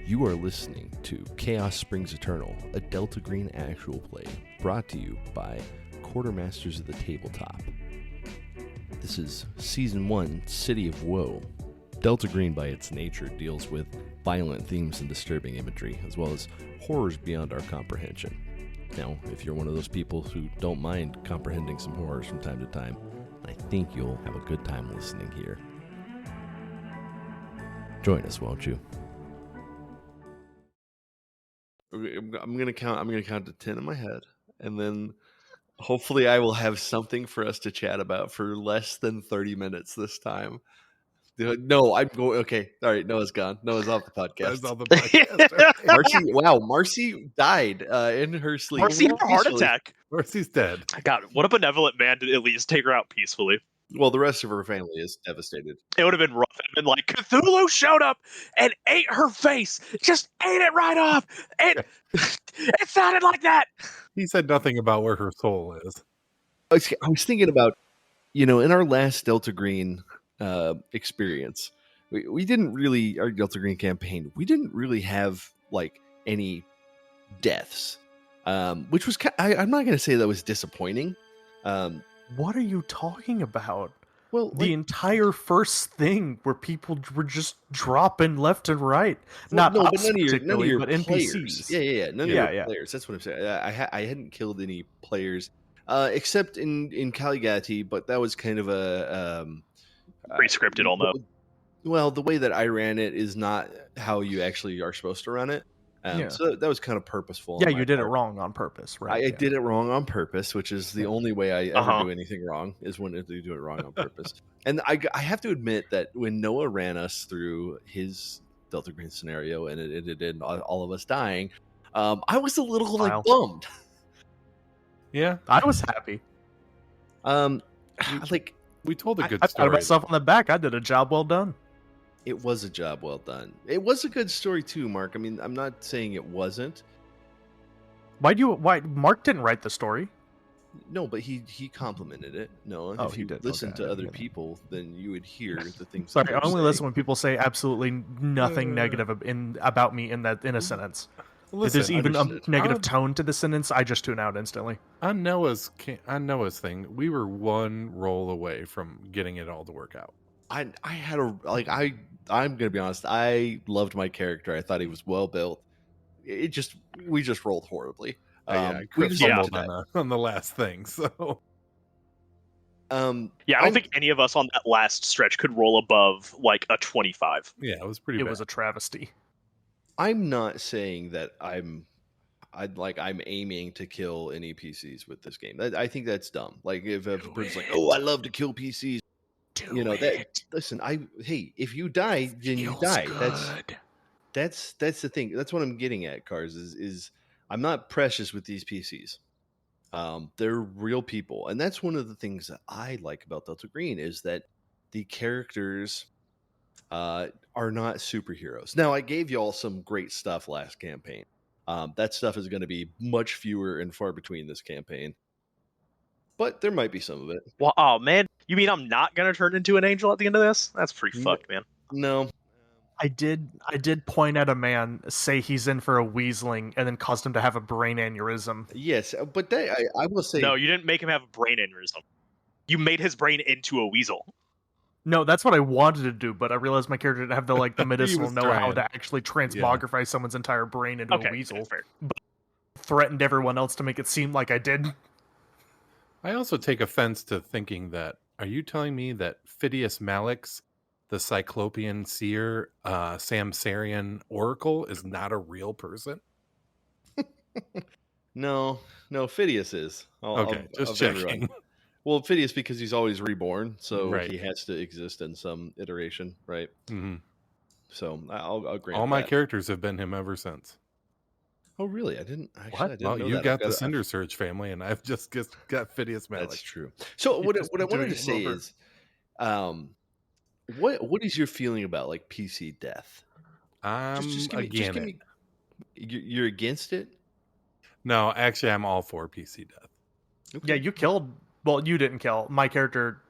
You are listening to Chaos Springs Eternal, a Delta Green actual play, brought to you by Quartermasters of the Tabletop. This is Season 1, City of Woe. Delta Green, by its nature, deals with violent themes and disturbing imagery, as well as horrors beyond our comprehension. Now, if you're one of those people who don't mind comprehending some horrors from time to time, I think you'll have a good time listening here. Join us, won't you? I'm gonna count to 10 in my head, and then hopefully I will have something for us to chat about for less than 30 minutes this time. No, I'm going. Okay, all right. Noah's gone. Noah's off the podcast. Off the podcast. Marcy, wow, Marcy died in her sleep. Marcy had a heart attack. Marcy's dead. God, what a benevolent man to at least take her out peacefully. Well, the rest of her family is devastated. It would have been rough. It would have been like Cthulhu showed up and ate her face. Just ate it right off. It sounded like that. He said nothing about where her soul is. I was thinking about, in our last Delta Green experience, we didn't really, our Delta Green campaign, we didn't really have like any deaths, which was, I'm not going to say that was disappointing. What are you talking about? Well, the entire first thing where people were just dropping left and right. Not no, us but none of your but players. NPCs. Yeah. None of your players. That's what I'm saying. I hadn't killed any players, except in Caligati, but that was kind of a pre-scripted almost. Well, the way that I ran it is not how you actually are supposed to run it. So that was kind of purposeful. Yeah, you did it wrong on purpose, right? I did it wrong on purpose, which is the only way I ever do anything wrong, is when you do it wrong on purpose. And I have to admit that when Noah ran us through his Delta Green scenario and it ended in all of us dying, I was a little bummed. Yeah, I was happy. We told a good I story. pat myself on the back. I did a job well done. It was a job well done. It was a good story too, Mark. I mean, I'm not saying it wasn't. Why Mark didn't write the story? No, but he complimented it. No, if you listen to other people, then you would hear the things. Sorry, I only listen when people say absolutely nothing negative about me in a sentence. Listen, if there's even a negative tone to the sentence, I just tune out instantly. On Noah's thing, we were one roll away from getting it all to work out. I'm gonna be honest. I loved my character. I thought he was well built. We just rolled horribly. We just on the last thing. So, I don't think any of us on that last stretch could roll above like a 25. Yeah, it was pretty bad. It was a travesty. I'm not saying that I'm aiming to kill any PCs with this game. I think that's dumb. Like if a person's like, "Oh, I love to kill PCs." Listen, if you die, then you die. That's the thing. That's what I'm getting at, Cars, is I'm not precious with these PCs. They're real people. And that's one of the things that I like about Delta Green is that the characters are not superheroes. Now, I gave y'all some great stuff last campaign. That stuff is going to be much fewer and far between this campaign. But there might be some of it. Well, oh, man. You mean I'm not going to turn into an angel at the end of this? That's pretty fucked, man. No. I did point at a man, say he's in for a weaseling, and then caused him to have a brain aneurysm. Yes, but I will say... No, you didn't make him have a brain aneurysm. You made his brain into a weasel. No, that's what I wanted to do, but I realized my character didn't have the medicinal know-how to actually transmogrify someone's entire brain into a weasel. Fair. But threatened everyone else to make it seem like I did. I also take offense to thinking that, are you telling me that Phidias Malix, the Cyclopean seer, Samsarian oracle, is not a real person? No, Phidias is. Just checking. Everyone. Well, Phidias, because he's always reborn, so he has to exist in some iteration, right? Mm-hmm. So I'll grant all my characters have been him ever since. Oh, really? I didn't know you that. got the Cinder Surge family, and I've just got Phidias Malix. That's true. So what I wanted to say is, what is your feeling about like PC death? You're against it? No, actually, I'm all for PC death. Okay. Yeah, you killed. Well, you didn't kill. My character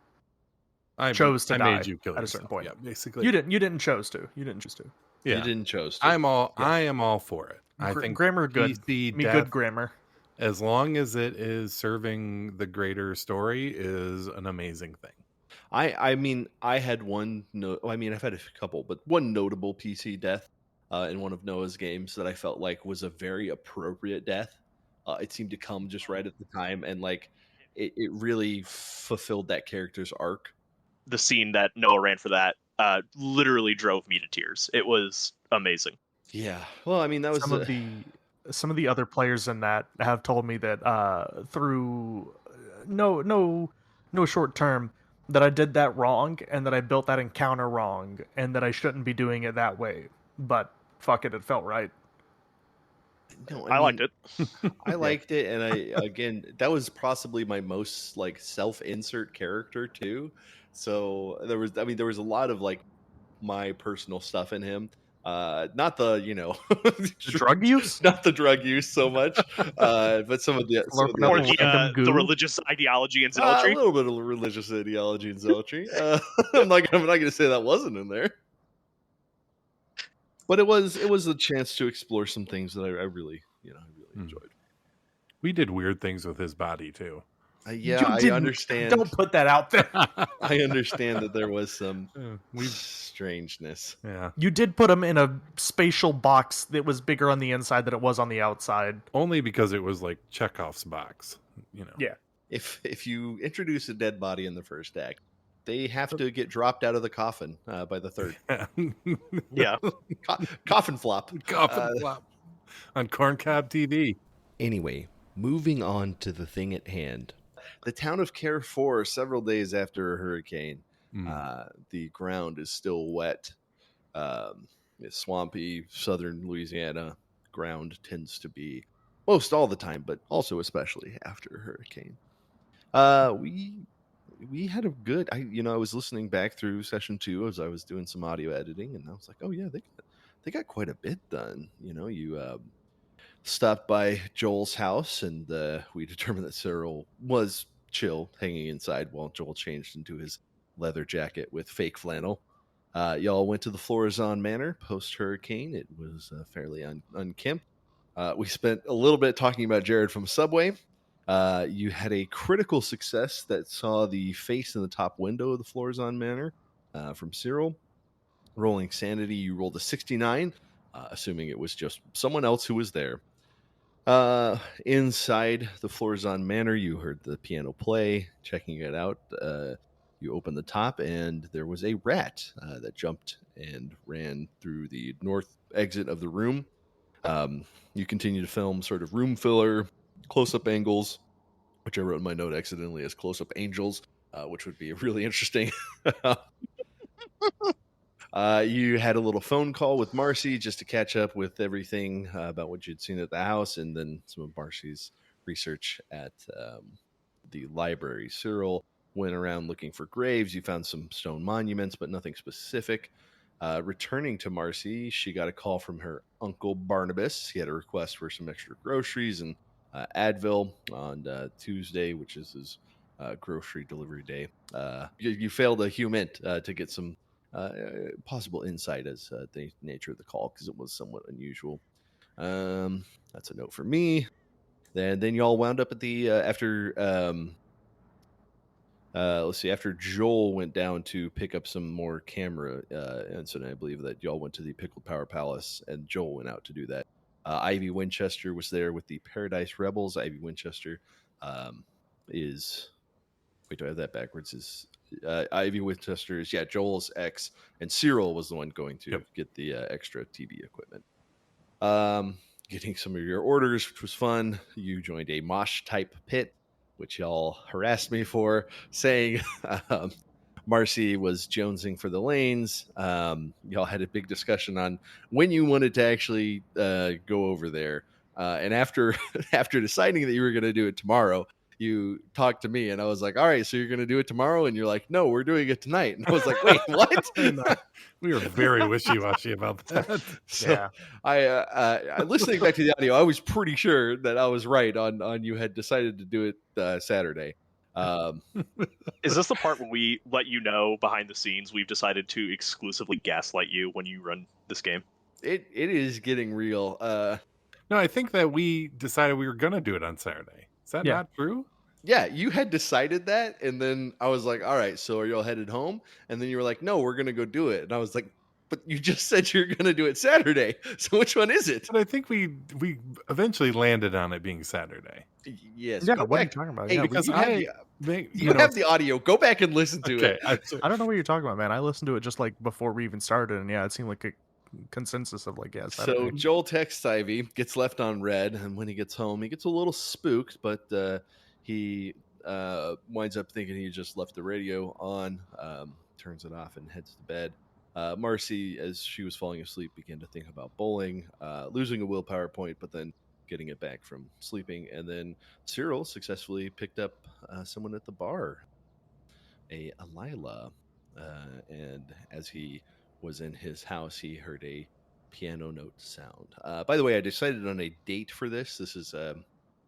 chose to die made you kill at yourself. A certain point. Yeah, basically. You didn't choose to. You didn't choose to. Yeah. You didn't chose to. I am all for it. I think grammar good. PC Me death, good grammar. as long as it is serving the greater story, is an amazing thing. I mean, I had I've had a couple, but one notable PC death in one of Noah's games that I felt like was a very appropriate death. It seemed to come just right at the time, and like it really fulfilled that character's arc. The scene that Noah ran for that literally drove me to tears. It was amazing. Yeah. Well, I mean, that was some of the other players in that have told me that through no short term that I did that wrong and that I built that encounter wrong and that I shouldn't be doing it that way. But fuck it felt right. No, I liked it. I liked it, and again, that was possibly my most like self-insert character too. So there was a lot of like my personal stuff in him. Not the The drug use, not the drug use so much, but some of the the religious ideology and zealotry. A little bit of religious ideology and zealotry. I'm not going to say that wasn't in there, but it was a chance to explore some things that I really enjoyed. We did weird things with his body too. I understand. Don't put that out there. I understand that there was some strangeness. Yeah, you did put him in a spatial box that was bigger on the inside than it was on the outside. Only because it was like Chekhov's box, Yeah. If you introduce a dead body in the first act, they have to get dropped out of the coffin by the third. Yeah. Coffin flop. Coffin flop on Corncob TV. Anyway, moving on to the thing at hand. The town of Carrefour, several days after a hurricane, the ground is still wet. It's swampy, southern Louisiana ground tends to be most all the time, but also especially after a hurricane. We had a good. I was listening back through session 2 as I was doing some audio editing, and I was like, oh yeah, they got quite a bit done. You stopped by Joel's house, and we determined that Cyril was chill, hanging inside while Joel changed into his leather jacket with fake flannel. Y'all went to the Floraison manor post-hurricane. It was fairly unkempt. We spent a little bit talking about Jared from Subway. You had a critical success that saw the face in the top window of the Floraison manor from Cyril. Rolling sanity, you rolled a 69, assuming it was just someone else who was there. Inside the Floraison manor, you heard the piano play. Checking it out, you opened the top, and there was a rat that jumped and ran through the north exit of the room. You continue to film sort of room filler, close-up angles, which I wrote in my note accidentally as close-up angels, which would be really interesting. You had a little phone call with Marcy just to catch up with everything about what you'd seen at the house, and then some of Marcy's research at the library. Cyril went around looking for graves. You found some stone monuments, but nothing specific. Returning to Marcy, she got a call from her uncle Barnabas. He had a request for some extra groceries and Advil on Tuesday, which is his grocery delivery day. You failed a human to get some possible insight as the nature of the call, because it was somewhat unusual. That's a note for me. Then y'all wound up at the after Joel went down to pick up some more camera incident. I believe that y'all went to the Pickled Power Palace, and Joel went out to do that. Ivy Winchester was there with the Paradise Rebels. Ivy Winchester is... Wait, do I have that backwards? Ivy Winchester is, Joel's ex, and Cyril was the one going to get the extra TV equipment. Getting some of your orders, which was fun. You joined a mosh-type pit, which y'all harassed me for, saying Marcy was jonesing for the lanes. Y'all had a big discussion on when you wanted to actually go over there. And after deciding that you were going to do it tomorrow, you talked to me, and I was like, all right, so you're going to do it tomorrow? And you're like, no, we're doing it tonight. And I was like, wait, what? We were very wishy-washy about that. So Yeah. I listening back to the audio, I was pretty sure that I was right on you had decided to do it Saturday. Is this the part where we let you know behind the scenes we've decided to exclusively gaslight you when you run this game? it is getting real. No, I think that we decided we were gonna do it on Saturday. Is that Yeah. not true? Yeah, you had decided that, and then I was like, all right, so are y'all headed home? And then you were like, no, we're gonna go do it. And I was like, but you just said you're gonna do it Saturday. So which one is it? But I think we eventually landed on it being Saturday. Yes. Yeah, go what are you back. talking about? Hey, Yeah, Because you have the you know, have the audio. Go back and listen to okay. it. I don't know what you're talking about, man. I listened to it just like before we even started, and yeah, it seemed like a consensus of like, yeah, So Saturday. Joel texts Ivy, gets left on red, and when he gets home, he gets a little spooked, but he winds up thinking he just left the radio on, turns it off, and heads to bed. Marcy, as she was falling asleep, began to think about bowling, losing a willpower point, but then getting it back from sleeping. And then Cyril successfully picked up someone at the bar, a Lila. And as he was in his house, he heard a piano note sound. By the way, I decided on a date for this. This is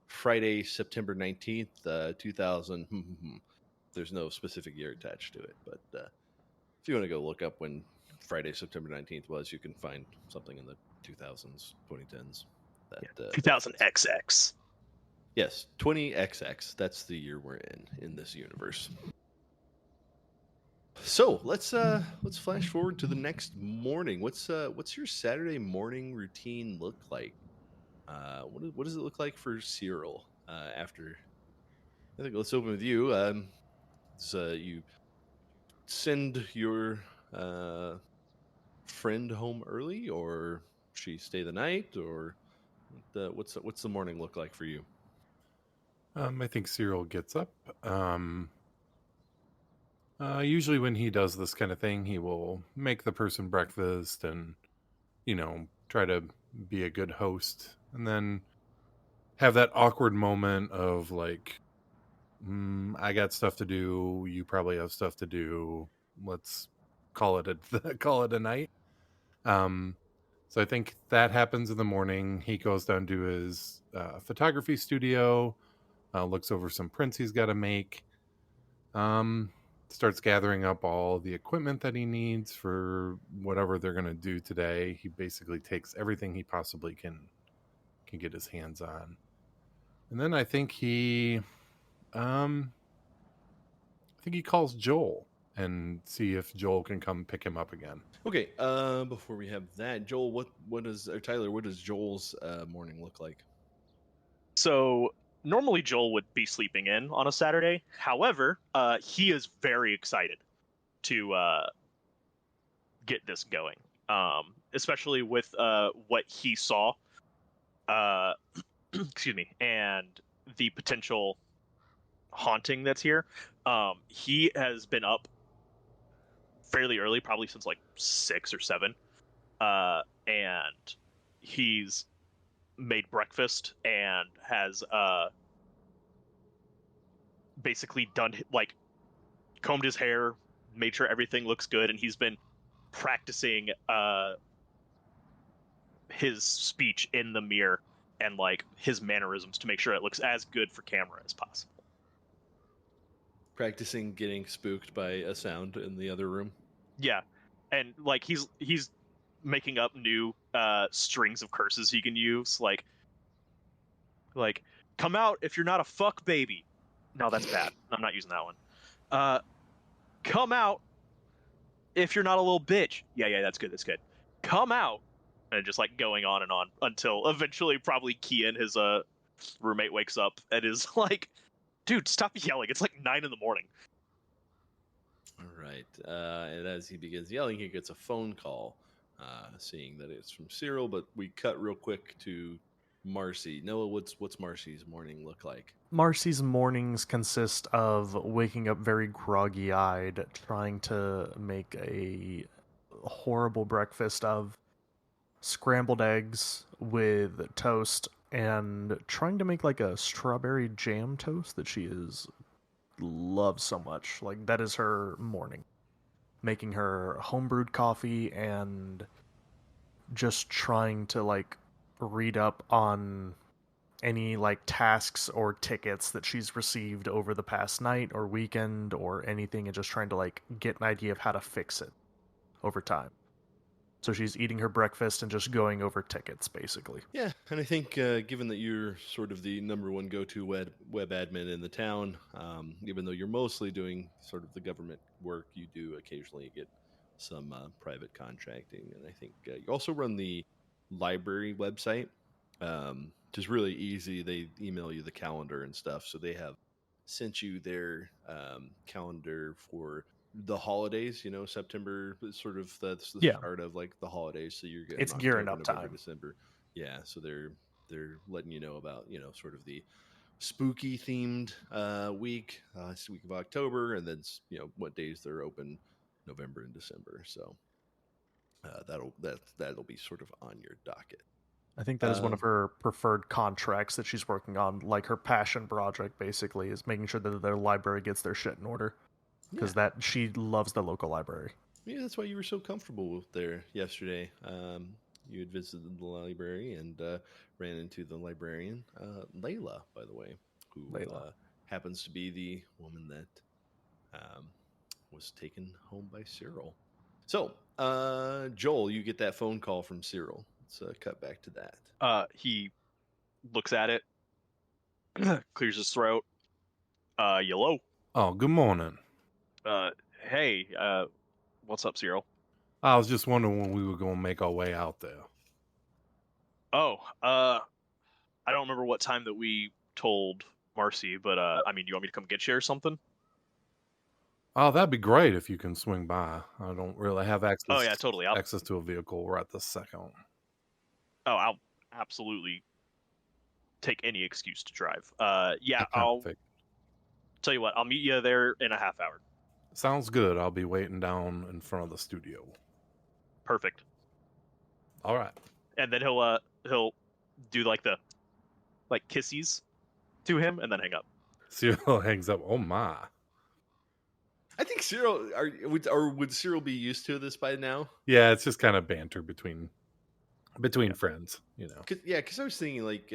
Friday, September 19th, 2000. There's no specific year attached to it, but if you want to go look up when Friday, September 19th was, you can find something in the 2000s, 2010s. That 2000XX. Yes, 20XX. That's the year we're in this universe. So let's flash forward to the next morning. What's your Saturday morning routine look like? What does it look like for Cyril? After, I think let's open with you. So you send your friend home early, or she stay the night, or what's the morning look like for you? I think Cyril gets up. Usually when he does this kind of thing, he will make the person breakfast and, try to be a good host. And then have that awkward moment of like, I got stuff to do. You probably have stuff to do. Let's call it a night. So I think that happens in the morning. He goes down to his photography studio, looks over some prints he's got to make. Starts gathering up all the equipment that he needs for whatever they're going to do today. He basically takes everything he possibly can get his hands on. And then I think he calls Joel and see if Joel can come pick him up again. Okay, before we have that, Joel, Tyler, what does Joel's morning look like? So normally Joel would be sleeping in on a Saturday. However, he is very excited to get this going, especially with what he saw. Excuse me, and the potential haunting that's here. He has been up fairly early, probably since like 6 or 7, and he's made breakfast and has basically done like combed his hair, made sure everything looks good, and he's been practicing his speech in the mirror and like his mannerisms to make sure it looks as good for camera as possible. Practicing getting spooked by a sound in the other room. Yeah, and like he's making up new strings of curses he can use, like come out if you're not a fuck baby. No, that's bad. I'm not using that one. Come out if you're not a little bitch. Yeah, that's good. Come out, and just like going on and on until eventually probably Kian, his roommate, wakes up and is like, dude, stop yelling. It's like 9 a.m. All right. And as he begins yelling, he gets a phone call, seeing that it's from Cyril. But we cut real quick to Marcy. Noah, what's Marcy's morning look like? Marcy's mornings consist of waking up very groggy-eyed, trying to make a horrible breakfast of scrambled eggs with toast, and trying to make like a strawberry jam toast that she loves so much. Like, that is her morning. Making her homebrewed coffee and just trying to like read up on any like tasks or tickets that she's received over the past night or weekend or anything, and just trying to like get an idea of how to fix it over time. So she's eating her breakfast and just going over tickets, basically. Yeah, and I think given that you're sort of the number one go-to web admin in the town, even though you're mostly doing sort of the government work, you do occasionally get some private contracting. And I think you also run the library website, which is really easy. They email you the calendar and stuff, so they have sent you their calendar for the holidays. September is sort of that's the Yeah. start of like the holidays, so you're getting It's gearing October, up November, time. December. Yeah, so they're letting you know about sort of the spooky themed week, it's the week of October, and then what days they're open November and December. So that'll be sort of on your docket. I think that is one of her preferred contracts that she's working on, like her passion project, basically, is making sure that their library gets their shit in order. Because she loves the local library. Yeah, that's why you were so comfortable there yesterday. You had visited the library and ran into the librarian, Layla, by the way, who happens to be the woman that was taken home by Cyril. So, Joel, you get that phone call from Cyril. Let's cut back to that. He looks at it, clears his throat. Hello. Oh, good morning. Hey, what's up, Cyril? I was just wondering when we were going to make our way out there. Oh, I don't remember what time that we told Marcy, but I mean, you want me to come get you or something? Oh, that'd be great if you can swing by. I don't really have access. Oh yeah, totally. Access to a vehicle right this second. Oh, I'll absolutely take any excuse to drive. Yeah, I'll tell you what. I'll meet you there in a half hour. Sounds good. I'll be waiting down in front of the studio. Perfect. All right. And then he'll do like the kissies to him and then hang up. Cyril hangs up. Oh my. I think Cyril would Cyril be used to this by now? Yeah, it's just kind of banter between friends, Because I was thinking like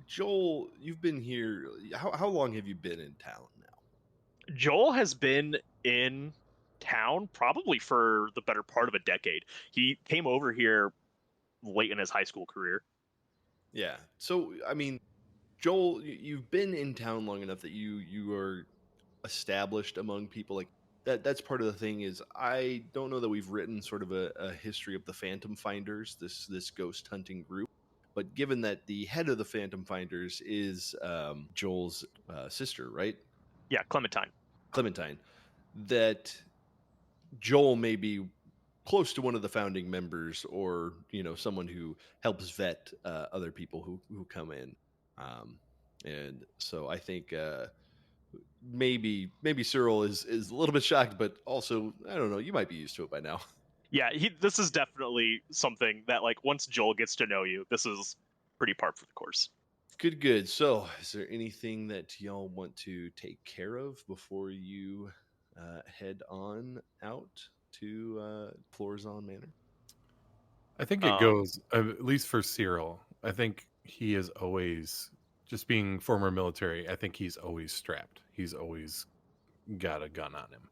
Joel, you've been here. How long have you been in town now? Joel has been in town probably for the better part of a decade. He came over here late in his high school career. Yeah. So, I mean, Joel, you've been in town long enough that you are established among people. Like that's part of the thing is I don't know that we've written sort of a history of the Phantom Finders, this ghost hunting group. But given that the head of the Phantom Finders is Joel's sister, right? Yeah, Clementine. That Joel may be close to one of the founding members, or someone who helps vet other people who come in, and so I think maybe Cyril is a little bit shocked, but also I don't know, you might be used to it by now. Yeah, this is definitely something that like once Joel gets to know you, this is pretty par for the course. Good. So, is there anything that y'all want to take care of before you head on out to Floraison Manor? I think it goes, at least for Cyril, I think he is always, just being former military, I think he's always strapped. He's always got a gun on him.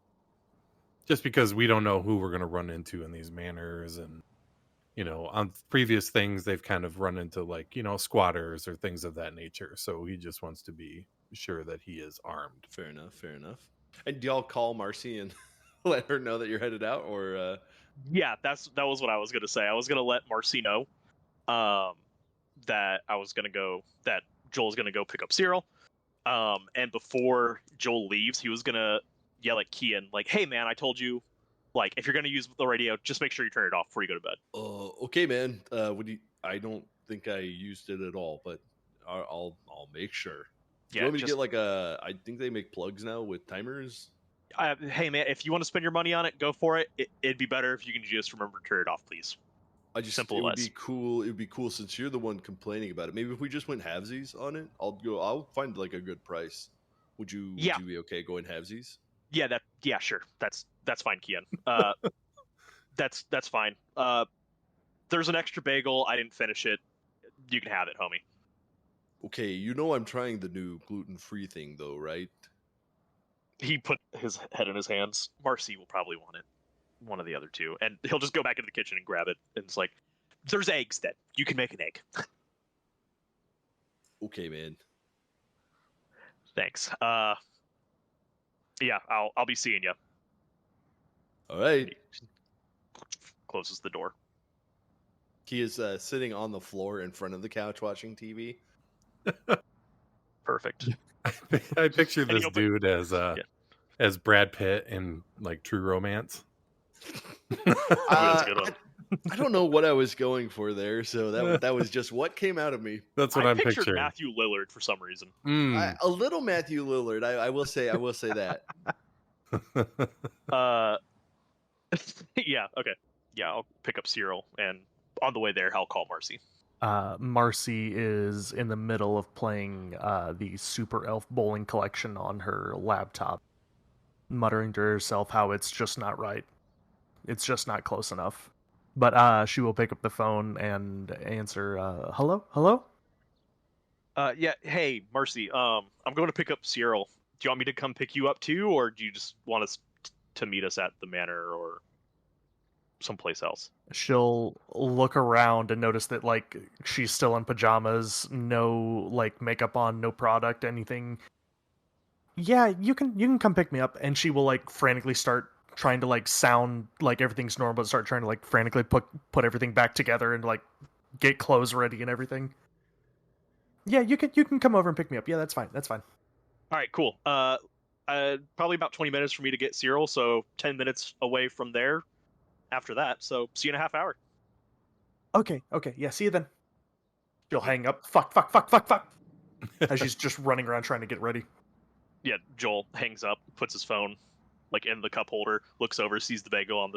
Just because we don't know who we're going to run into in these manors. And, on previous things, they've kind of run into like, squatters or things of that nature. So he just wants to be sure that he is armed. Fair enough. And do y'all call Marcy and let her know that you're headed out, or? Yeah, that was what I was gonna say. I was gonna let Marcy know that I was gonna go. That Joel's gonna go pick up Cyril. And before Joel leaves, he was gonna yell at Kian like, "Hey man, I told you, like, if you're gonna use the radio, just make sure you turn it off before you go to bed." Okay, man. I don't think I used it at all, but I'll make sure. Do you want me to get like I think they make plugs now with timers. Hey man, if you want to spend your money on it, go for it. It'd be better if you can just remember to turn it off, please. It would be cool. It would be cool since you're the one complaining about it. Maybe if we just went halvesies on it, I'll find like a good price. Would you be okay going halvesies? Yeah, sure. That's fine, Kian. That's fine. There's an extra bagel. I didn't finish it. You can have it, homie. Okay, I'm trying the new gluten-free thing though, right? He put his head in his hands. Marcy will probably want it. one of the other two, and he'll just go back into the kitchen and grab it, and it's like, there's eggs then. You can make an egg. Okay, man. Thanks. Yeah, I'll be seeing you. All right. Closes the door. He is sitting on the floor in front of the couch watching TV. Perfect. I picture this he'll put- dude as Brad Pitt in like True Romance. That's a good one. I don't know what I was going for there, so that was just what came out of me. That's what I I'm pictured picturing. Matthew Lillard for some reason. A little Matthew Lillard, I will say that. Yeah, okay. Yeah, I'll pick up Cyril, and on the way there, I'll call Marcy. Marcy is in the middle of playing the Super Elf Bowling Collection on her laptop, muttering to herself how it's just not right. It's just not close enough. But she will pick up the phone and answer, hello? Hello? Yeah, hey, Marcy, I'm going to pick up Cyril. Do you want me to come pick you up too, or do you just want us to meet us at the manor or someplace else? She'll look around and notice that, like, she's still in pajamas, no, like, makeup on, no product, anything. Yeah, you can come pick me up. And she will, like, frantically start trying to, like, sound like everything's normal, but start trying to, like, frantically put everything back together and, like, get clothes ready and everything. Yeah, you can come over and pick me up. Yeah, that's fine. That's fine. All right, cool. Probably about 20 minutes for me to get Cyril, so 10 minutes away from there after that. So see you in a half hour. Okay. Yeah, see you then. She'll hang up. Fuck. As she's just running around trying to get ready. Yeah, Joel hangs up, puts his phone like in the cup holder, looks over, sees the bagel on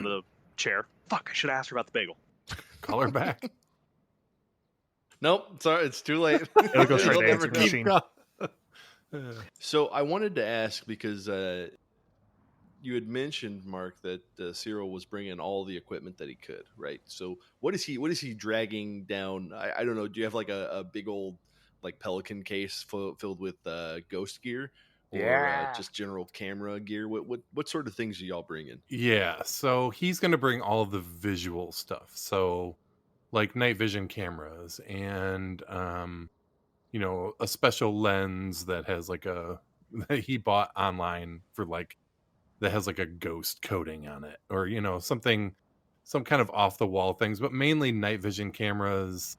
the chair. Fuck, I should have asked her about the bagel. Call her back. Nope, sorry, it's too late. It'll go straight to never answering come. machine. So I wanted to ask because you had mentioned, Mark, that Cyril was bringing all the equipment that he could, right? So what is he dragging down? I don't know. Do you have like a big old like Pelican case filled with ghost gear, or just general camera gear? What sort of things are y'all bringing? Yeah, so he's going to bring all of the visual stuff. So like night vision cameras and a special lens that has like that he bought online for like that has like a ghost coating on it, or some kind of off the wall things, but mainly night vision cameras,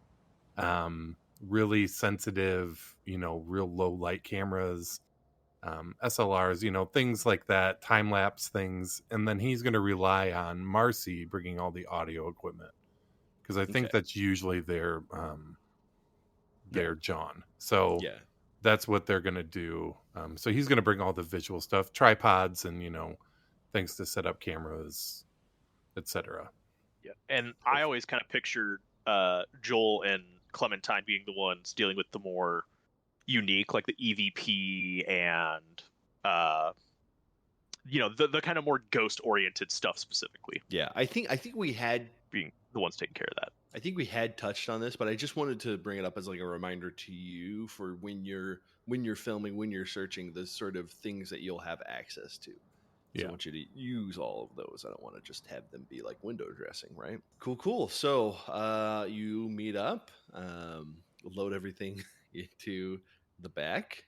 really sensitive, real low light cameras, SLRs, things like that, time lapse things. And then he's going to rely on Marcy bringing all the audio equipment, because I think that's usually their John. So Yeah. that's what they're going to do. So he's going to bring all the visual stuff, tripods and, things to set up cameras, etc. Yeah, and I always kind of pictured Joel and Clementine being the ones dealing with the more unique, like the EVP and the kind of more ghost-oriented stuff specifically. Yeah, I think we had being the ones taking care of that. I think we had touched on this, but I just wanted to bring it up as like a reminder to you for when you're filming, when you're searching, the sort of things that you'll have access to. So I want you to use all of those. I don't want to just have them be like window dressing, right? Cool. So you meet up, load everything into the back,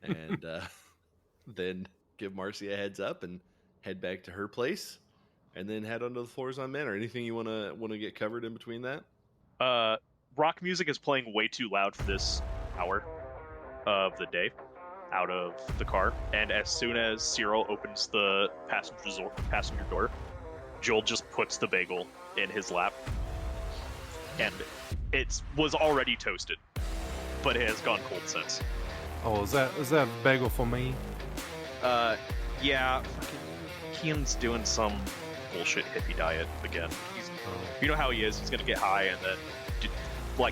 and then give Marcy a heads up and head back to her place. And then head onto the Floraison Manor. Anything you want to get covered in between that? Rock music is playing way too loud for this hour of the day out of the car. And as soon as Cyril opens the passenger door, Joel just puts the bagel in his lap. And it was already toasted, but it has gone cold since. Oh, is that bagel for me? Yeah. Kian's doing some bullshit hippie diet again. You know how he is. He's gonna get high and then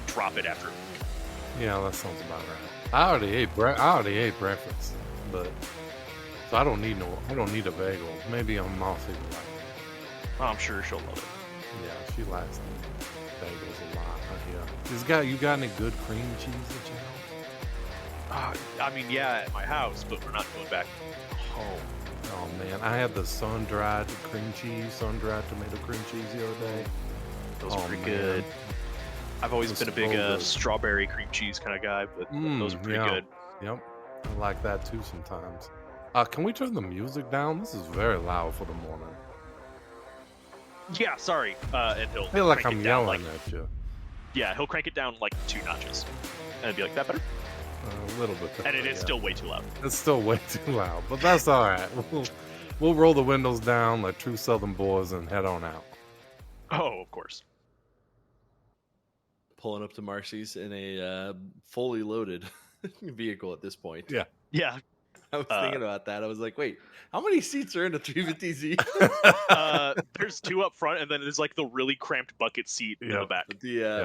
drop it after. Yeah, that sounds about right. I already ate breakfast, but so I don't need a bagel. Maybe I'm Mossy like. Oh, I'm sure she'll love it. Yeah, she likes bagels a lot. Yeah. You got any good cream cheese at your house? I mean, yeah, at my house, but we're not going back home. Oh man, I had the sun-dried cream cheese, sun-dried tomato cream cheese the other day. Those Oh, are pretty man. good. I've always Those been a big so good. strawberry cream cheese kind of guy, but those are pretty yeah. good. Yep, I like that too sometimes. Can we turn the music down? This is very loud for the morning. Yeah, sorry. And he'll I feel like crank I'm it down yelling like at you. yeah, he'll crank it down like 2 notches, and be like, "That better?" A little bit. And it better, is yeah. still way too loud. It's still way too loud, but that's all right. We'll roll the windows down like true Southern boys and head on out. Oh, of course. Pulling up to Marcy's in a fully loaded vehicle at this point. Yeah. Yeah. I was thinking about that. I was like, wait, how many seats are in a 350Z? There's 2 up front, and then there's like the really cramped bucket seat in the back.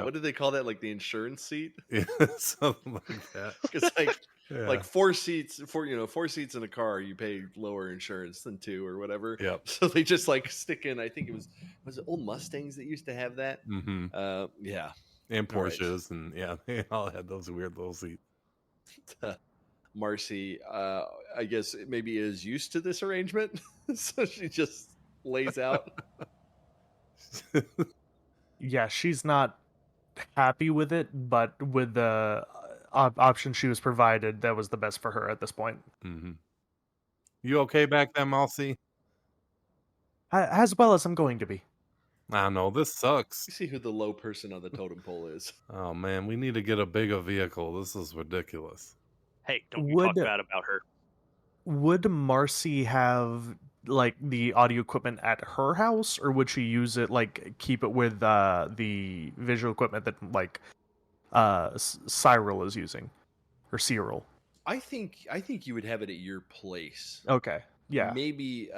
What do they call that? Like the insurance seat? Yeah, something like that. Because like Yeah. like 4 seats in a car, you pay lower insurance than 2 or whatever. Yep. So they just like stick in. I think was it old Mustangs that used to have that? Mm-hmm. Yeah. And All right. Porsches, and yeah, they all had those weird little seats. Marcy, I guess maybe is used to this arrangement, so she just lays out. Yeah, she's not happy with it, but with the option she was provided, that was the best for her at this point. Mm-hmm. You okay back there, Marcy? As well as I'm going to be. I know this sucks. You see who the low person on the totem pole is. Oh man, we need to get a bigger vehicle. This is ridiculous. Hey, don't you talk bad about her. Would Marcy have like the audio equipment at her house, or would she use it like keep it with the visual equipment that like Cyril is using, or Cyril? I think you would have it at your place. Okay, yeah. Maybe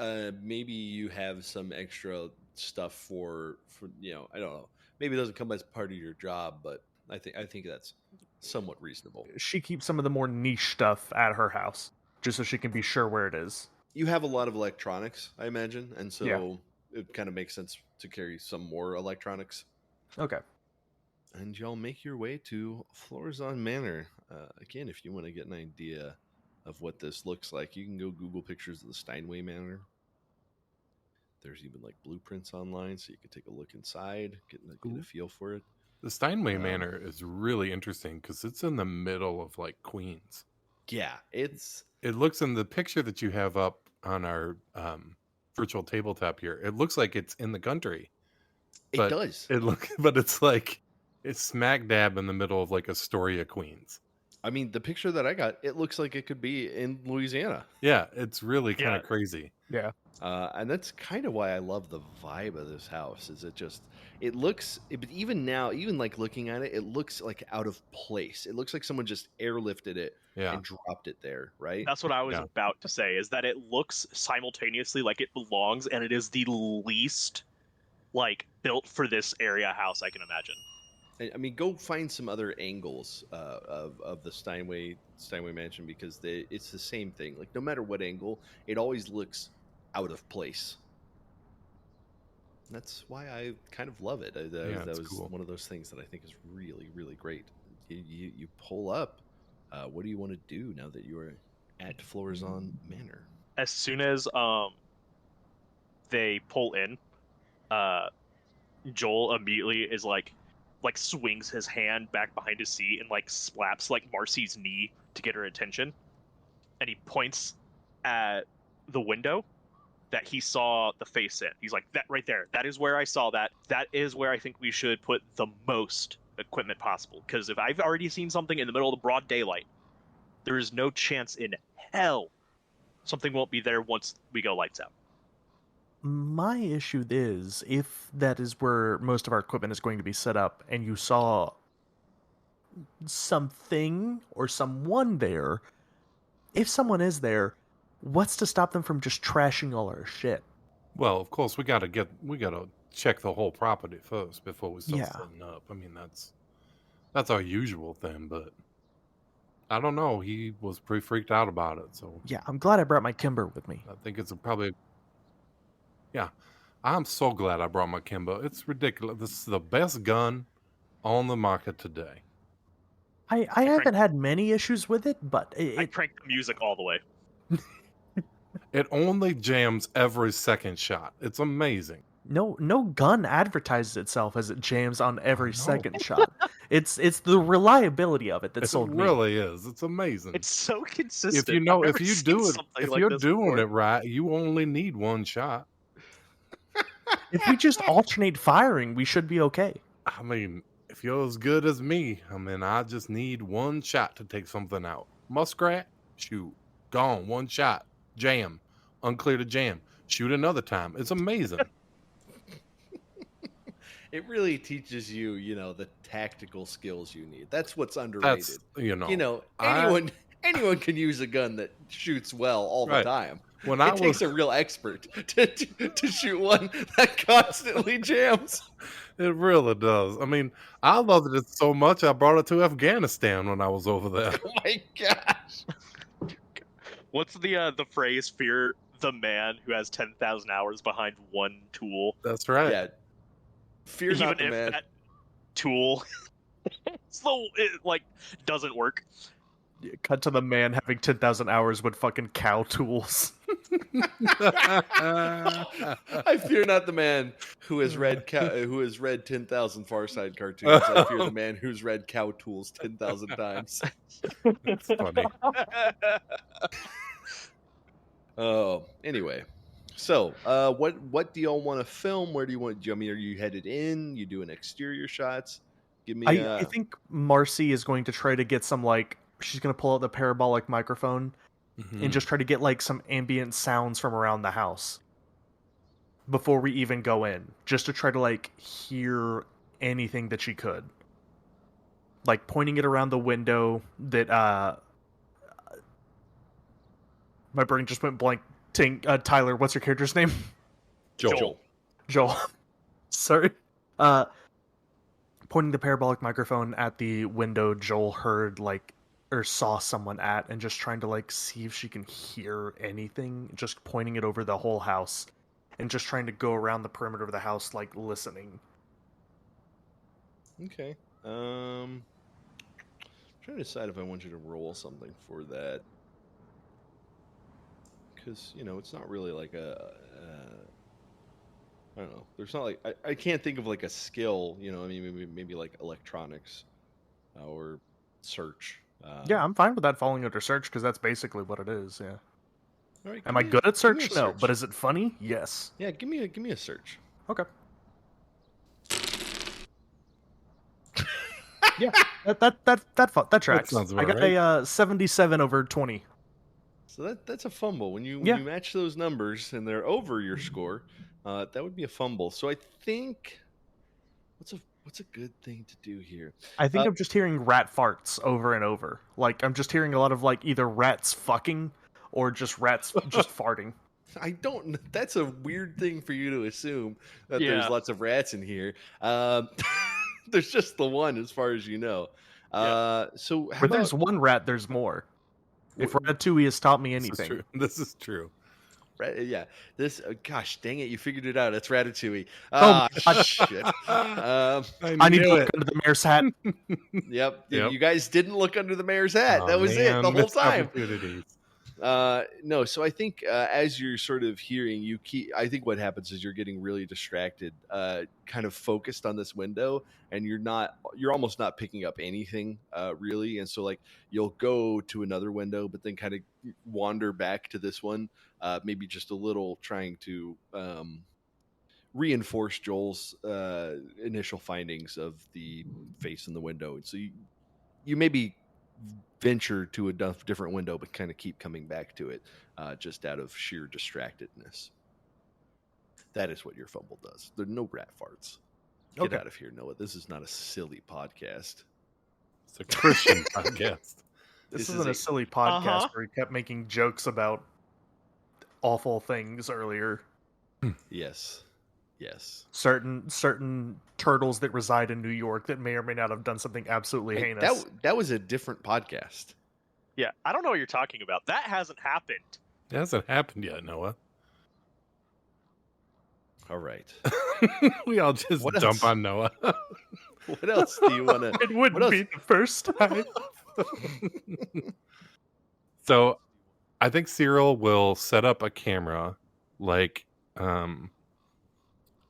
you have some extra stuff for I don't know. Maybe it doesn't come as part of your job, but I think that's somewhat reasonable. She keeps some of the more niche stuff at her house, just so she can be sure where it is. You have a lot of electronics, I imagine, and so Yeah. it kind of makes sense to carry some more electronics. Okay. And y'all make your way to Floraison Manor. Again, if you want to get an idea of what this looks like, you can go Google pictures of the Steinway Manor. There's even like blueprints online, so you can take a look inside, get a feel for it. The Steinway Manor is really interesting because it's in the middle of like Queens. Yeah, it looks in the picture that you have up on our virtual tabletop here. It looks like it's in the country. It does. But it's like it's smack dab in the middle of like Astoria, Queens. I mean, the picture that I got, it looks like it could be in Louisiana. Yeah, it's really kind of crazy. Yeah. And that's kind of why I love the vibe of this house. It looks, but even now, even like looking at it, it looks like out of place. It looks like someone just airlifted it and dropped it there, right? That's what I was about to say, is that it looks simultaneously like it belongs, and it is the least like built for this area house I can imagine. I mean, go find some other angles of the Steinway mansion, because it's the same thing. Like, no matter what angle, it always looks out of place. That's why I kind of love it. That was cool. One of those things that I think is really, really great. You pull up. What do you want to do now that you are at Floraison Manor? As soon as they pull in, Joel immediately is like swings his hand back behind his seat and like slaps like Marcy's knee to get her attention, and he points at the window that he saw the face in. He's like, that right there, that is where I saw that. That is where I think we should put the most equipment possible. Because if I've already seen something in the middle of the broad daylight, there is no chance in hell something won't be there once we go lights out. My issue is, if that is where most of our equipment is going to be set up, and you saw something or someone there, if someone is there, what's to stop them from just trashing all our shit? Well, of course, we gotta check the whole property first before we start setting up. I mean, that's our usual thing, but I don't know. He was pretty freaked out about it, so yeah, I'm glad I brought my Kimber with me. I think it's probably. Yeah, I'm so glad I brought my Kimber. It's ridiculous. This is the best gun on the market today. I haven't had many issues with it, but I cranked the music all the way. It only jams every second shot. It's amazing. No gun advertises itself as it jams on every no. second shot. It's the reliability of it that It sold me. really is. It's amazing. It's so consistent. If you know, I've if never you seen do it, something if like you're this doing before. it right, you only need one shot. If we just alternate firing, we should be okay. I mean, if you're as good as me, I mean, I just need one shot to take something out. Muskrat, shoot, gone, one shot, jam, unclear to jam, shoot another time. It's amazing. It really teaches you, the tactical skills you need. That's what's underrated. That's Anyone can use a gun that shoots well all the Right. time. When It takes a real expert to shoot one that constantly jams. It really does. I mean, I loved it so much I brought it to Afghanistan when I was over there. Oh my gosh! What's the phrase? Fear the man who has 10,000 hours behind one tool. That's right. Yeah. Fear Even not the if man. that tool doesn't work. Cut to the man having 10,000 hours with fucking cow tools. I fear not the man who has read 10,000 Far Side cartoons. I fear the man who's read Cow Tools 10,000 times. That's funny. Oh, anyway. So, what do y'all want to film? Where do you want? I mean, are you headed in? You doing exterior shots? Give me. I think Marcy is going to try to get some she's going to pull out the parabolic microphone and just try to get some ambient sounds from around the house before we even go in, just to try to hear anything that she could, pointing it around the window that my brain just went blank. Tyler, what's your character's name? Joel. Sorry. Pointing the parabolic microphone at the window Joel heard or saw someone at, and just trying to see if she can hear anything, just pointing it over the whole house and just trying to go around the perimeter of the house listening. Okay. I'm trying to decide if I want you to roll something for that. Because, it's not really I don't know. There's not I can't think of a skill, I mean, maybe electronics or search. Yeah, I'm fine with that falling under search because that's basically what it is. Yeah. All right, Am I good at search? give me No, a but search. is it funny? Yes. Yeah, give me a search. Okay. Yeah, that tracks. sounds I about got a 77 over 20. So that's a fumble. When you Yeah. match those numbers and they're over your score, that would be a fumble. So I think what's a good thing to do here? I think I'm just hearing rat farts over and over. I'm just hearing a lot of either rats fucking or just rats just farting. I don't. That's a weird thing for you to assume that Yeah. there's lots of rats in here. There's just the one, as far as you know. So how Where there's about one rat, there's more. If Ratatouille has taught me This is anything. true. This is true. yeah? This. Gosh, dang it! You figured it out. It's Ratatouille. Oh my God. Shit. I need to knew look it. under the mayor's hat. Yep. Yep. You guys didn't look under the mayor's hat. Oh, That was it man, the whole missed time. opportunities. No, so I think as you're sort of hearing, I think what happens is you're getting really distracted, kind of focused on this window, and you're almost not picking up anything really, and so you'll go to another window, but then kind of wander back to this one, maybe just a little, trying to reinforce Joel's initial findings of the face in the window. So you maybe venture to a different window, but kind of keep coming back to it, just out of sheer distractedness. That is what your fumble does. There are no rat farts. Get Okay. out of here, Noah. This is not a silly podcast. It's a Christian podcast. This This isn't is a a- silly podcast Uh-huh. where he kept making jokes about awful things earlier. Yes. Certain turtles that reside in New York that may or may not have done something absolutely Hey, heinous. that was a different podcast. Yeah, I don't know what you're talking about. That hasn't happened. It hasn't happened yet, Noah. All right. We all just What dump else? on Noah. What else do you want to? It wouldn't else? be the first time. So I think Cyril will set up a camera like on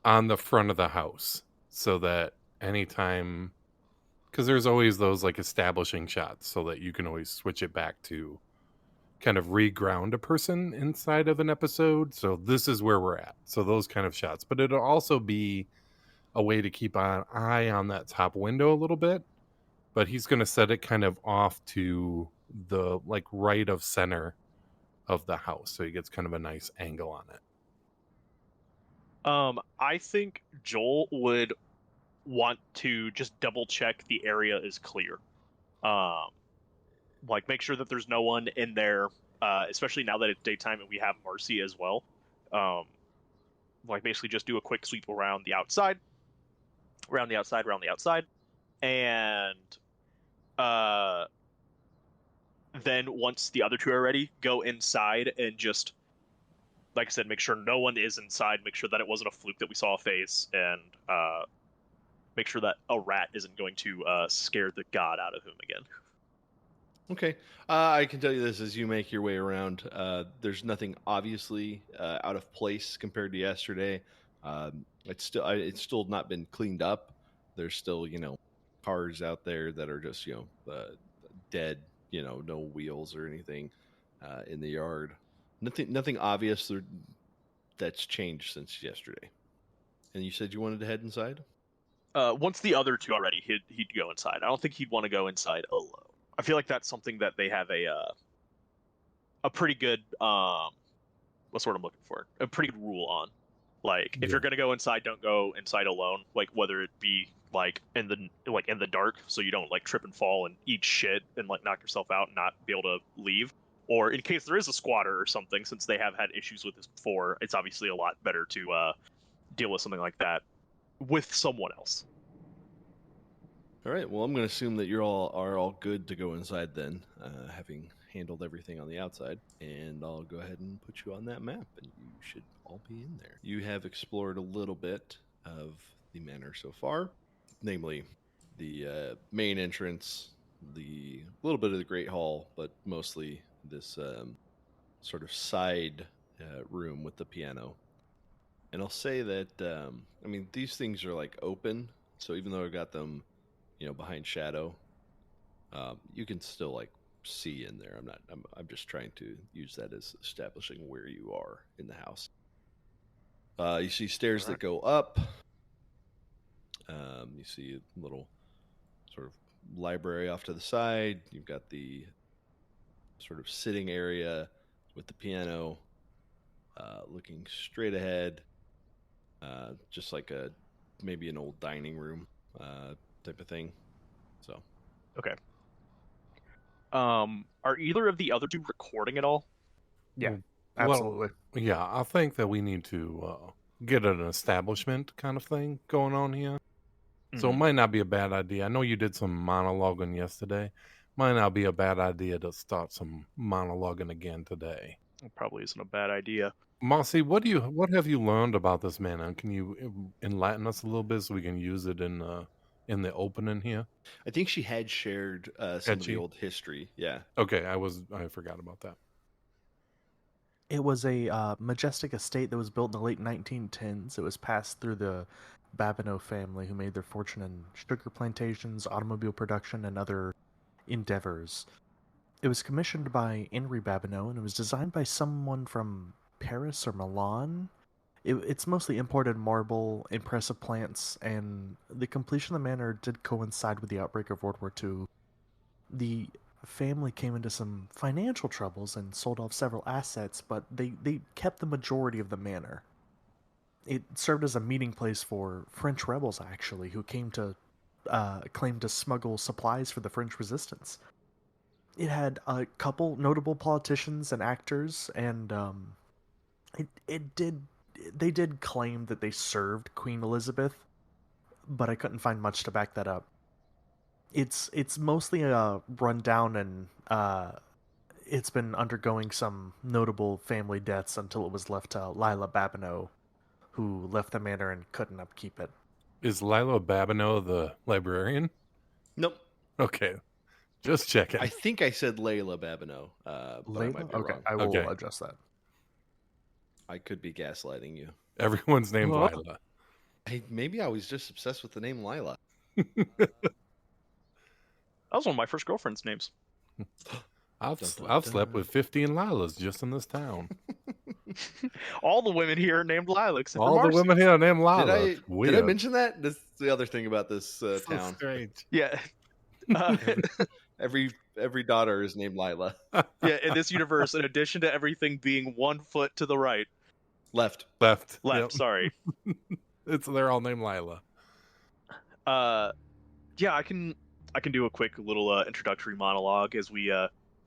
the front of the house so that anytime, because there's always those like establishing shots so that you can always switch it back to kind of reground a person inside of an episode. So this is where we're at. So those kind of shots, but it'll also be a way to keep an eye on that top window a little bit. But he's going to set it kind of off to the like right of center of the house, so he gets kind of a nice angle on it. I think Joel would want to just double check the area is clear. Like make sure that there's no one in there, especially now that it's daytime and we have Marcy as well. Like basically just do a quick sweep around the outside, and then once the other two are ready, go inside and just, like I said, make sure no one is inside, make sure that it wasn't a fluke that we saw a face, and make sure that a rat isn't going to scare the god out of him again. Okay. I can tell you this as you make your way around. There's nothing obviously out of place compared to yesterday. It's still not been cleaned up. There's still, cars out there that are just, dead, no wheels or anything in the yard. Nothing obvious that's changed since yesterday. And you said you wanted to head inside? Once the other two are ready, he'd go inside. I don't think he'd want to go inside alone. I feel like that's something that they have a pretty good what's the word I'm looking for? A pretty good rule on. Like if you're gonna go inside, don't go inside alone. Like whether it be like in the dark, so you don't like trip and fall and eat shit and like knock yourself out and not be able to leave, or in case there is a squatter or something. Since they have had issues with this before, it's obviously a lot better to deal with something like that with someone else. All right. Well, I'm going to assume that you are all good to go inside then, having handled everything on the outside. And I'll go ahead and put you on that map, and you should all be in there. You have explored a little bit of the manor so far, namely the main entrance, the little bit of the Great Hall, but mostly this sort of side room with the piano. And I'll say that, these things are like open. So even though I've got them behind shadow, you can still like see in there. I'm just trying to use that as establishing where you are in the house. You see stairs that go up. You see a little sort of library off to the side. You've got the sort of sitting area with the piano, looking straight ahead, just like maybe an old dining room type of thing. So okay. Are either of the other two recording at all? Yeah, absolutely. Well, yeah, I think that we need to get an establishment kind of thing going on here. Mm-hmm. So it might not be a bad idea. I know you did some monologuing yesterday. Might not be a bad idea to start some monologuing again today. It probably isn't a bad idea. Marcy, what have you learned about this manor? Can you enlighten us a little bit so we can use it in the opening here? I think she had shared some of the old history. Yeah. Okay, I forgot about that. It was a majestic estate that was built in the late 1910s. It was passed through the Babineau family, who made their fortune in sugar plantations, automobile production, and other endeavors. It was commissioned by Henry Babineau, and it was designed by someone from Paris or Milan. It's mostly imported marble, impressive plants, and the completion of the manor did coincide with the outbreak of World War II. The family came into some financial troubles and sold off several assets, but they kept the majority of the manor. It served as a meeting place for French rebels, actually, who came to claim to smuggle supplies for the French resistance. It had a couple notable politicians and actors, and they did claim that they served Queen Elizabeth, but I couldn't find much to back that up. It's mostly a rundown, and it's been undergoing some notable family deaths until it was left to Lila Babineau, who left the manor and couldn't upkeep it. Is Lila Babineau the librarian? Nope. Okay. Just checking. I think I said Layla Babineau, but I might be Okay, wrong. I will Okay. adjust that. I could be gaslighting you. Everyone's named Oh. Lila. Maybe I was just obsessed with the name Lila. That was one of my first girlfriend's names. I've Dun, dun, I've slept dun. with 15 Lilas just in this town. All the women here are named Lila except for All the Marcy. women here are named Lila. Did I mention that? This is the other thing about this So town. strange. Yeah. Uh, Every daughter is named Lila. yeah, in this universe, in addition to everything being 1 foot to the right, Left. Left. left, sorry. They're all named Lila. Yeah, I can do a quick little introductory monologue as we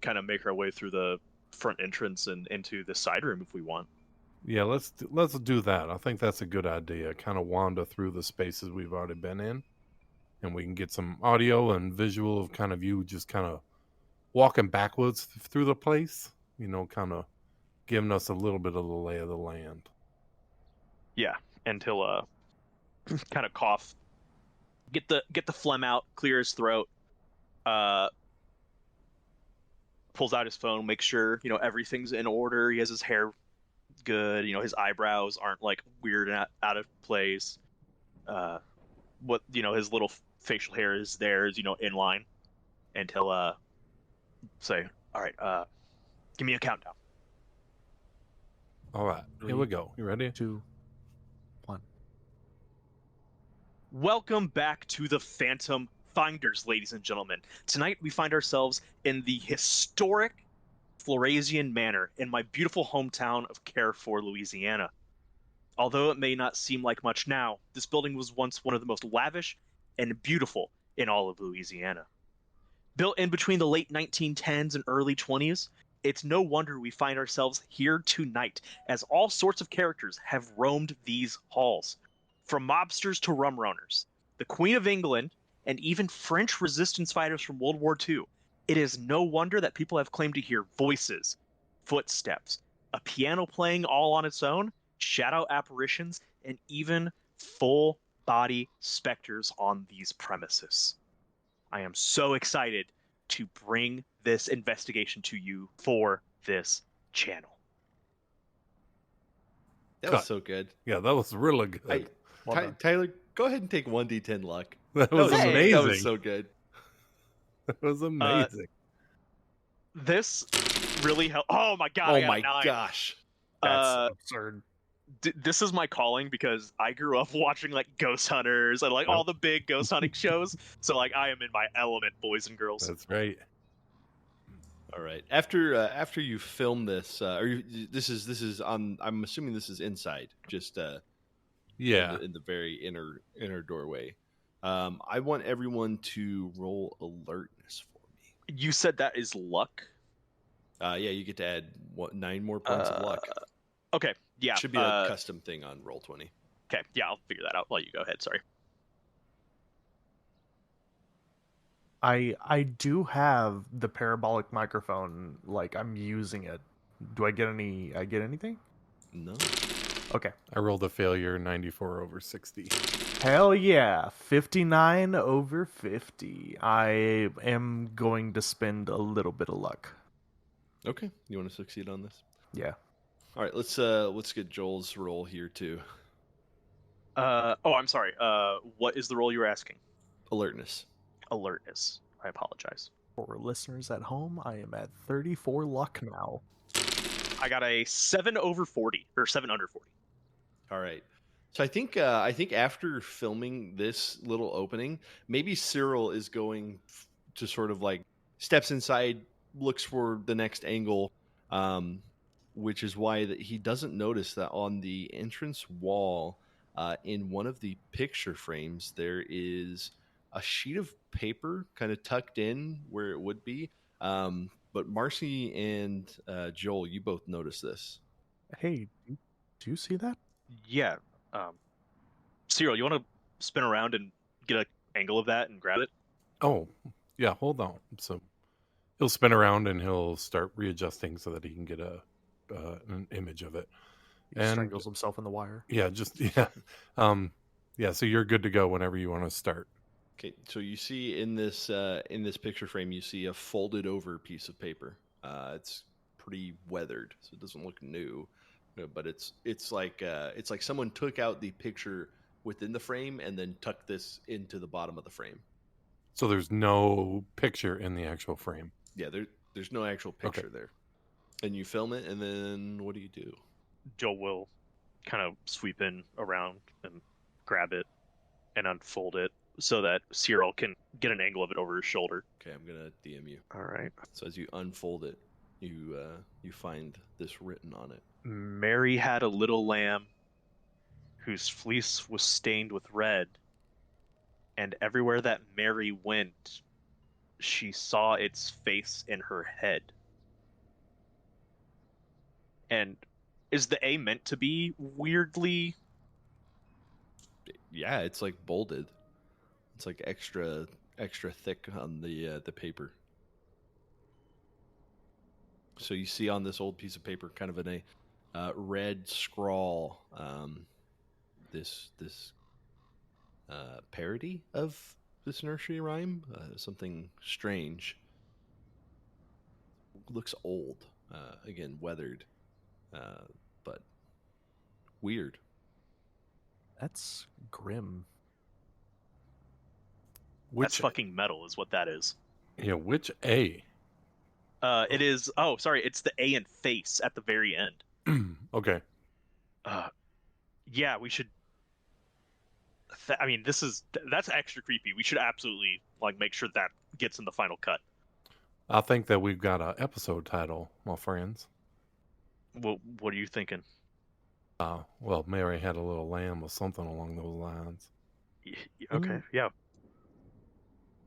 kind of make our way through the front entrance and into the side room if we want. Yeah, let's do that. I think that's a good idea. Kind of wander through the spaces we've already been in, and we can get some audio and visual of kind of you just kind of walking backwards through the place. You know, kind of giving us a little bit of the lay of the land. Yeah, until kind of cough, get the phlegm out, clear his throat. Pulls out his phone, makes sure everything's in order. He has his hair good. His eyebrows aren't like weird and out of place. What his little facial hair is there is in line. Until say, all right, give me a countdown. All right, here we go. You ready? 2, 1. Welcome back to the Phantom Phinders, ladies and gentlemen. Tonight we find ourselves in the historic Floraison manor in my beautiful hometown of Carrefour, Louisiana. Although it may not seem like much now, this building was once one of the most lavish and beautiful in all of Louisiana. Built in between the late 1910s and early 20s, it's no wonder we find ourselves here tonight, as all sorts of characters have roamed these halls. From mobsters to rum runners, the Queen of England, and even French resistance fighters from World War II. It is no wonder that people have claimed to hear voices, footsteps, a piano playing all on its own, shadow apparitions, and even full-body specters on these premises. I am so excited to bring this investigation to you for this channel. That was so good. Yeah, that was really good. Well done. Tyler, go ahead and take 1d10 luck. That was Hey. amazing. That was so good. That was amazing. This really helped. Oh my god! I Oh got my a 9. gosh. That's absurd. This is my calling because I grew up watching like Ghost Hunters and like all the big ghost hunting shows. So like I am in my element, boys and girls. That's right. All right. After you film this, this is on. I'm assuming this is inside, just Yeah. in the very inner doorway. I want everyone to roll alertness for me. You said that is luck. Yeah, you get to add 9 more points of luck. Okay, yeah. Should be a custom thing on Roll20. Okay, yeah, I'll figure that out while you go ahead. Sorry. I do have the parabolic microphone. Like I'm using it. Do I get anything? No. Okay. I rolled a failure 94 over 60. Hell yeah. 59 over 50. I am going to spend a little bit of luck. Okay. You want to succeed on this? Yeah. All right. Let's get Joel's roll here too. I'm sorry. What is the role you were asking? Alertness. Alertness. I apologize. For listeners at home, I am at 34 luck now. I got a 7 over 40 or 7 under 40. All right. So I think after filming this little opening, maybe Cyril is going to sort of like steps inside, looks for the next angle, which is why that he doesn't notice that on the entrance wall, in one of the picture frames, there is a sheet of paper kind of tucked in where it would be. But Marcy and Joel, you both notice this. Hey, do you see that? Yeah. Cyril, you want to spin around and get an angle of that and grab it? Oh, yeah, hold on. So he'll spin around and he'll start readjusting so that he can get an image of it. He And- strangles himself in the wire. Yeah, so you're good to go whenever you want to start. Okay, so you see in this picture frame, you see a folded over piece of paper. It's pretty weathered, so it doesn't look new, but it's like someone took out the picture within the frame and then tucked this into the bottom of the frame. So there's no picture in the actual frame. Yeah, there's no actual picture there. And you film it, and then what do you do? Joe will kind of sweep in around and grab it and unfold it so that Cyril can get an angle of it over his shoulder. Okay, I'm gonna DM you. All right. So as you unfold it, you find this written on it. Mary had a little lamb whose fleece was stained with red, and everywhere that Mary went, she saw its face in her head. And is the A meant to be weirdly? Yeah, it's like bolded. It's like extra thick on the paper. So you see on this old piece of paper, kind of in a red scrawl, this parody of this nursery rhyme, something strange. Looks old, again weathered, but weird. That's grim. That's fucking metal, is what that is. Yeah, which A? It is. Oh, sorry. It's the A and face at the very end. Okay. Yeah, we should. I mean, that's extra creepy. We should absolutely make sure that gets in the final cut. I think that we've got an episode title, my friends. What are you thinking? Well, Mary had a little lamb or something along those lines. Okay, yeah.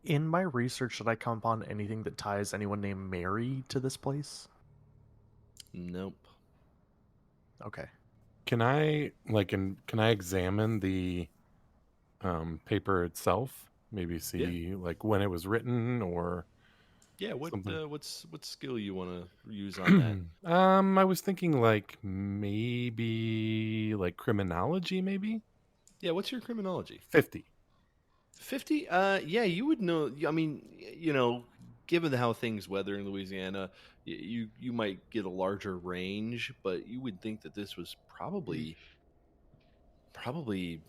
In my research, did I come upon anything that ties anyone named Mary to this place? Nope. Okay. Can I examine the paper itself? Maybe see like when it was written or what skill you want to use on that? I was thinking like maybe like criminology, maybe. Yeah, what's your criminology? 50. 50? Yeah, you would know. I mean, given how things weather in Louisiana, you might get a larger range, but you would think that this was probably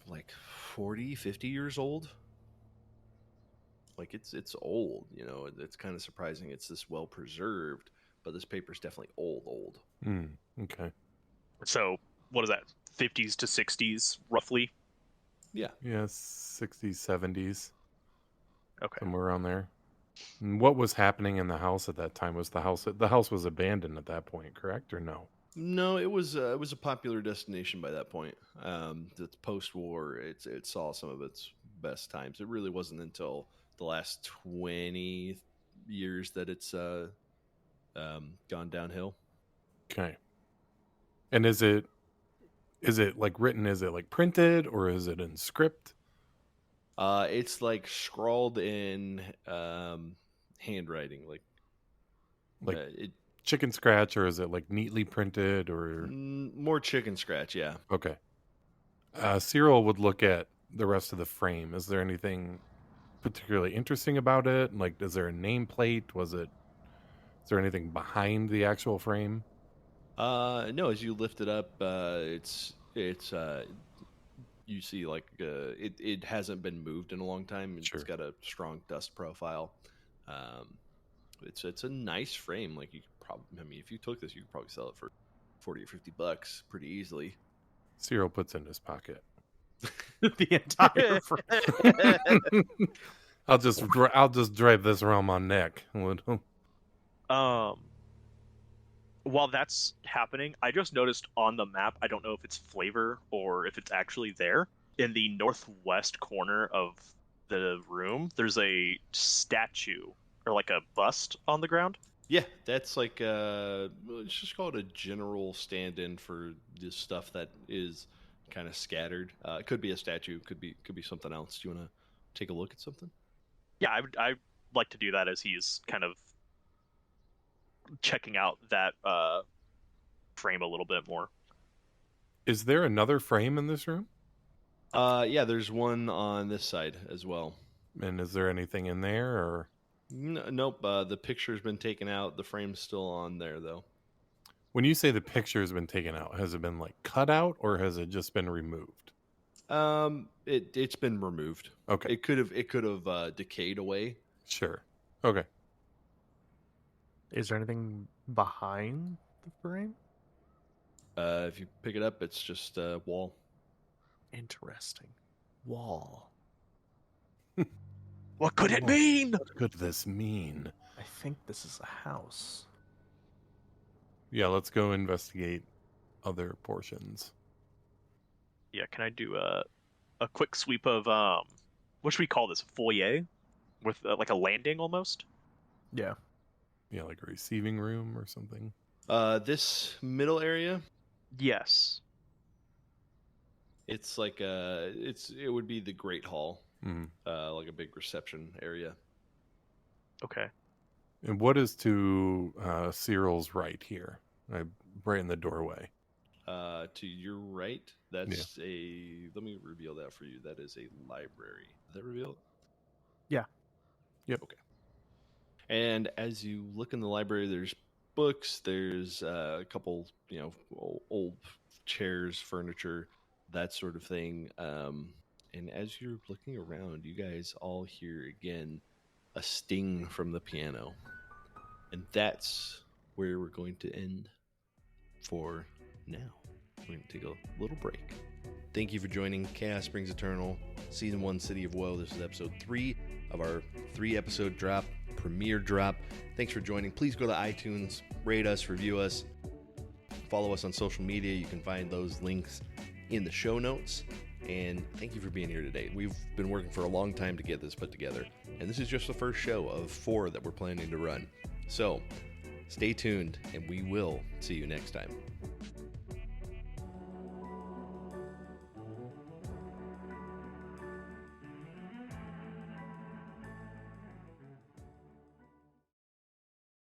like 40, 50 years old. Like it's old, it's kind of surprising it's this well preserved, but this paper's definitely old. Okay. So what is that? 50s to 60s, roughly? Yeah, 60s, 70s. Okay. Somewhere around there. And what was happening in the house at that time? Was the house was abandoned at that point, correct or no? No, it was a popular destination by that point. It's post-war. It saw some of its best times. It really wasn't until the last 20 years that it's gone downhill. Okay. And is it like written? Is it like printed or is it in script? It's like scrawled in handwriting, like chicken scratch, or is it like neatly printed or more chicken scratch? Yeah. Okay. Cyril would look at the rest of the frame. Is there anything particularly interesting about it? Like, is there a nameplate? Is there anything behind the actual frame? No, as you lift it up, it's you see like it hasn't been moved in a long time. Sure. It's got a strong dust profile. It's a nice frame. Like you could probably, if you took this, you could probably sell it for $40 or $50 pretty easily. Cyril puts in his pocket The entire frame. I'll just drape this around my neck. While that's happening, I just noticed on the map, I don't know if it's flavor or if it's actually there, in the northwest corner of the room, there's a statue or like a bust on the ground. Yeah, that's like let's just call it a general stand-in for this stuff that is kind of scattered. It could be a statue, could be something else. Do you want to take a look at something? Yeah, I'd like to do that as he's kind of checking out that frame a little bit more. Is there another frame in this room? Yeah, there's one on this side as well. And is there anything in there, or Nope. The picture's been taken out. The frame's still on there, though. when you say the picture has been taken out, has it been like cut out, or has it just been removed? It's been removed. Okay, It could have decayed away. sure. Okay. Is there anything behind the frame? If you pick it up, it's just a wall. Interesting. Wall. What could it mean? What could this mean? I think this is a house. Yeah, let's go investigate other portions. Yeah, can I do a quick sweep of what should we call this? Foyer, with like a landing almost. Yeah. Yeah, like a receiving room or something. This middle area, Yes. it's like it would be the Great Hall, Mm. like a big reception area. Okay. And what is to Cyril's right here? Right in the doorway. To your right, that's let me reveal that for you. That is a library. Is that revealed? Yeah. Yep. Okay. And as you look in the library, there's books, there's a couple, old chairs, furniture, that sort of thing. And as you're looking around, you guys all hear again a sting from the piano. And that's where we're going to end for now. We're going to take a little break. Thank you for joining Chaos Springs Eternal, Season 1, City of Woe. This is episode 3 of our 3-episode drop, premiere drop. Thanks for joining. Please go to iTunes, rate us, review us, follow us on social media. You can find those links in the show notes. And thank you for being here today. We've been working for a long time to get this put together. And this is just the first show of 4 that we're planning to run. So stay tuned, and we will see you next time.